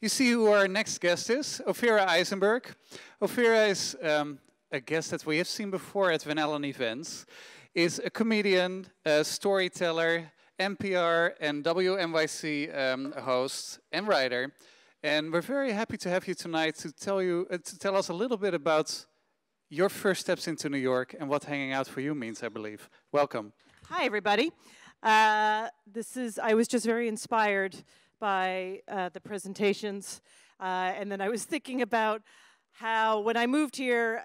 You see who our next guest is, Ophira Eisenberg. Ophira is a guest that we have seen before at Van Allen events, is a comedian, a storyteller, NPR and WNYC host and writer. And we're very happy to have you tonight to tell us a little bit about your first steps into New York and what hanging out for you means, I believe. Welcome. Hi, everybody. I was just very inspired by the presentations. And then I was thinking about how when I moved here,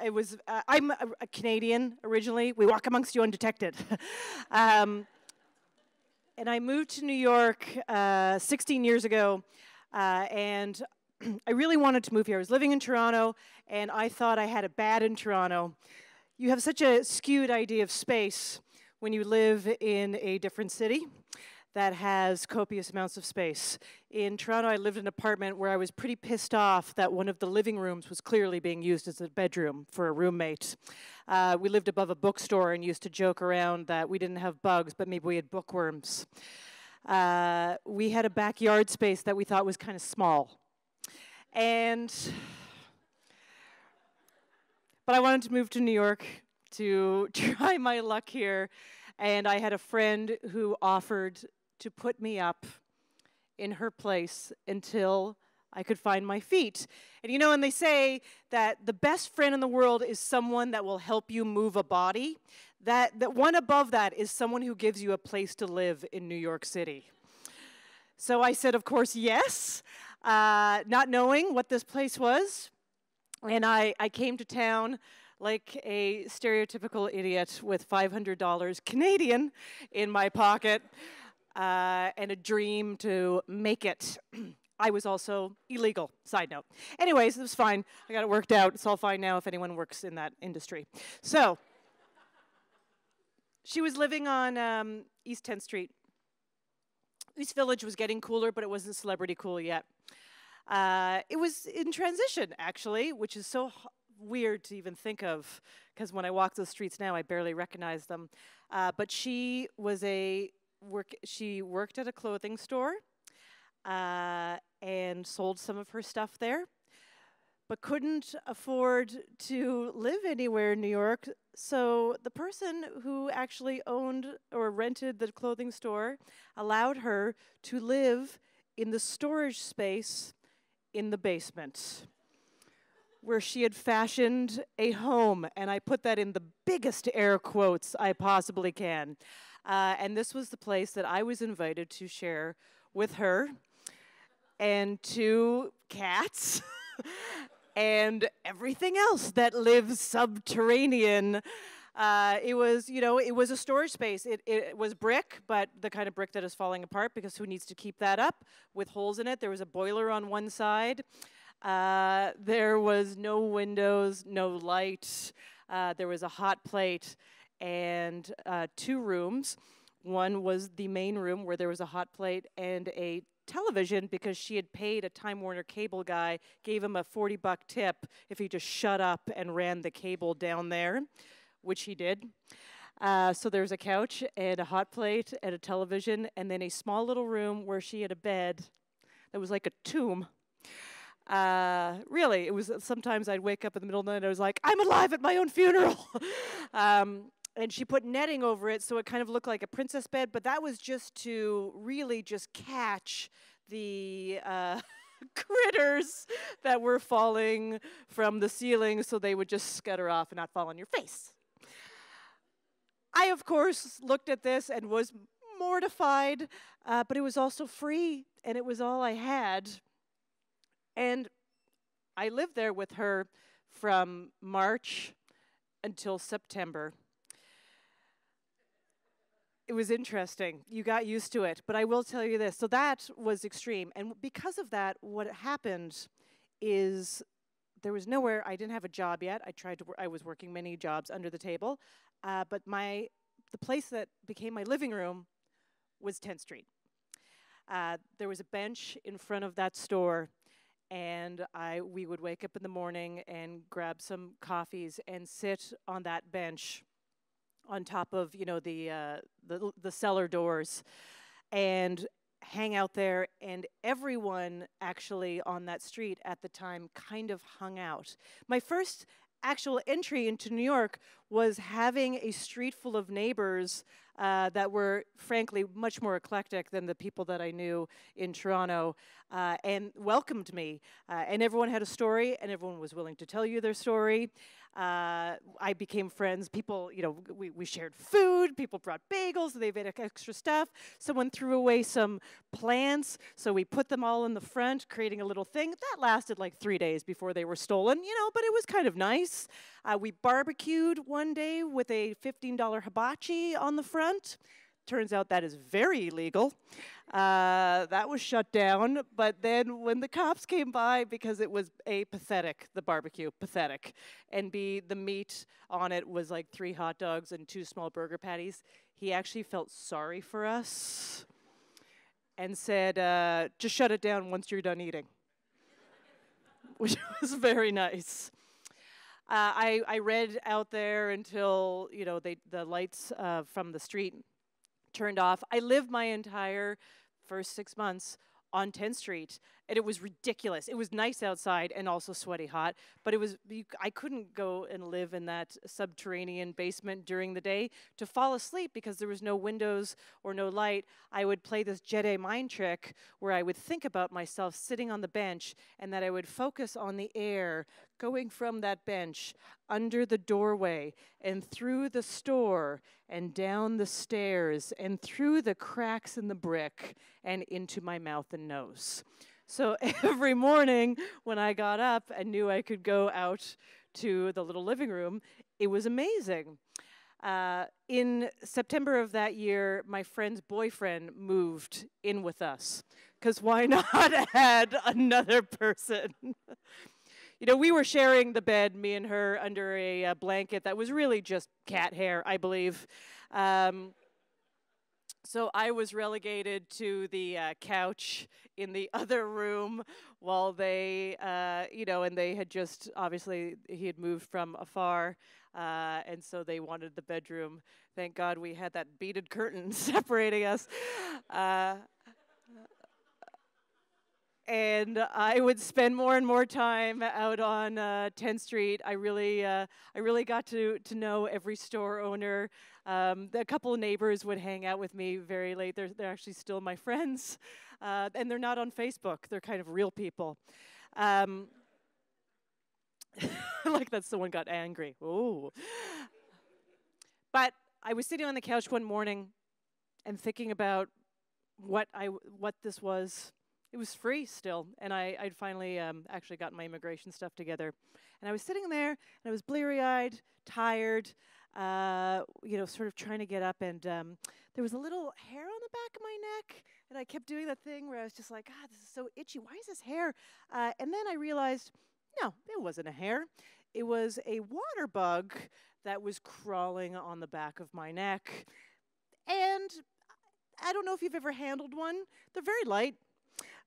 I'm a Canadian originally. We walk amongst you undetected. And I moved to New York 16 years ago. And I really wanted to move here. I was living in Toronto, and I thought I had it bad in Toronto. You have such a skewed idea of space when you live in a different city that has copious amounts of space. In Toronto, I lived in an apartment where I was pretty pissed off that one of the living rooms was clearly being used as a bedroom for a roommate. We lived above a bookstore and used to joke around that we didn't have bugs, but maybe we had bookworms. We had a backyard space that we thought was kind of small. But I wanted to move to New York to try my luck here, and I had a friend who offered to put me up in her place until I could find my feet. And you know, when they say that the best friend in the world is someone that will help you move a body, that one above that is someone who gives you a place to live in New York City. So I said, of course, yes, not knowing what this place was. And I came to town like a stereotypical idiot with $500 Canadian in my pocket and a dream to make it. I was also illegal, side note. Anyways, it was fine. I got it worked out. It's all fine now if anyone works in that industry. So she was living on East 10th Street. East Village was getting cooler, but it wasn't celebrity cool yet. It was in transition, actually, which is so weird to even think of, because when I walk those streets now, I barely recognize them. But she worked at a clothing store and sold some of her stuff there, but couldn't afford to live anywhere in New York. So the person who actually owned or rented the clothing store allowed her to live in the storage space in the basement, where she had fashioned a home. And I put that in the biggest air quotes I possibly can. And this was the place that I was invited to share with her and 2 cats and everything else that lives subterranean. It was, you know, it was a storage space. It was brick, but the kind of brick that is falling apart, because who needs to keep that up, with holes in it. There was a boiler on one side. There was no windows, no light. There was a hot plate and 2 rooms. One was the main room where there was a hot plate and a television, because she had paid a Time Warner cable guy, gave him a $40 tip if he just shut up and ran the cable down there, which he did. So there's a couch and a hot plate and a television, and then a small little room where she had a bed that was like a tomb. Really, it was, sometimes I'd wake up in the middle of the night and I was like, I'm alive at my own funeral. And she put netting over it so it kind of looked like a princess bed, but that was just to really just catch the critters that were falling from the ceiling, so they would just scutter off and not fall on your face. I, of course, looked at this and was mortified, but it was also free, and it was all I had. And I lived there with her from March until September. It was interesting. You got used to it. But I will tell you this. So that was extreme. And because of that, what happened is there was nowhere. I didn't have a job yet. I was working many jobs under the table. But the place that became my living room was 10th Street. There was a bench in front of that store. And we would wake up in the morning and grab some coffees and sit on that bench on top of, you know, the cellar doors. And hang out there, and everyone actually on that street at the time kind of hung out. My first actual entry into New York was having a street full of neighbors that were frankly much more eclectic than the people that I knew in Toronto, and welcomed me. And everyone had a story, and everyone was willing to tell you their story. I became friends. People, you know, we shared food. People brought bagels. They made extra stuff. Someone threw away some plants, so we put them all in the front, creating a little thing. That lasted like 3 days before they were stolen, you know, but it was kind of nice. We barbecued one day with a $15 hibachi on the front. Turns out that is very illegal. That was shut down, but then when the cops came by, because it was A, pathetic, the barbecue, pathetic, and B, the meat on it was like 3 hot dogs and 2 small burger patties, he actually felt sorry for us and said, just shut it down once you're done eating, which was very nice. I read out there until, you know, the lights from the street turned off. I lived my entire first 6 months on 10th Street, and it was ridiculous. It was nice outside and also sweaty hot, but it was I couldn't go and live in that subterranean basement during the day to fall asleep because there was no windows or no light. I would play this Jedi mind trick where I would think about myself sitting on the bench and that I would focus on the air going from that bench under the doorway and through the store and down the stairs and through the cracks in the brick and into my mouth and nose. So every morning when I got up and knew I could go out to the little living room, it was amazing. In September of that year, my friend's boyfriend moved in with us, because why not add another person? You know, we were sharing the bed, me and her, under a blanket that was really just cat hair, I believe. So I was relegated to the couch in the other room while they, you know, and they had just, obviously, he had moved from afar, and so they wanted the bedroom. Thank God we had that beaded curtain separating us. And I would spend more and more time out on 10th Street. I really got to know every store owner. A couple of neighbors would hang out with me very late. They're actually still my friends, and they're not on Facebook. They're kind of real people. Like that someone got angry. Ooh. But I was sitting on the couch one morning and thinking about what this was. It was free still, and I'd finally actually gotten my immigration stuff together. And I was sitting there, and I was bleary-eyed, tired, you know, sort of trying to get up, and there was a little hair on the back of my neck, and I kept doing that thing where I was just like, God, this is so itchy. Why is this hair? And then I realized, no, it wasn't a hair. It was a water bug that was crawling on the back of my neck. And I don't know if you've ever handled one. They're very light.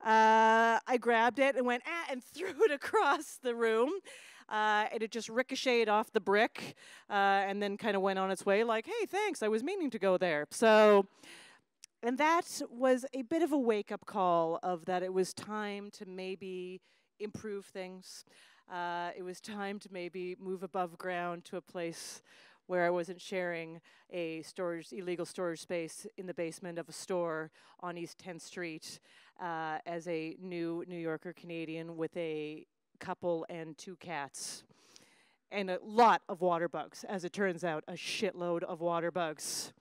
I grabbed it and went, and threw it across the room. And it just ricocheted off the brick and then kind of went on its way like, hey, thanks, I was meaning to go there. So, and that was a bit of a wake-up call of that it was time to maybe improve things. It was time to maybe move above ground to a place where I wasn't sharing a illegal storage space in the basement of a store on East 10th Street as a new New Yorker Canadian with a couple and 2 cats. And a lot of water bugs, as it turns out, a shitload of water bugs.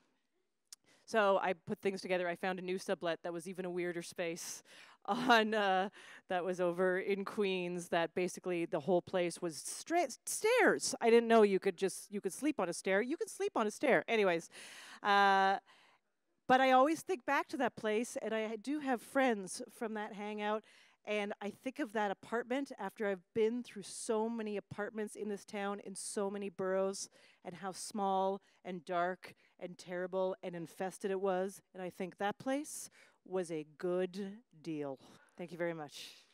So I put things together. I found a new sublet that was even a weirder space on that was over in Queens. That basically the whole place was stairs. I didn't know you could sleep on a stair. You can sleep on a stair. Anyways, but I always think back to that place, and I do have friends from that hangout. And I think of that apartment after I've been through so many apartments in this town in so many boroughs, and how small and dark and terrible and infested it was. And I think that place was a good deal. Thank you very much.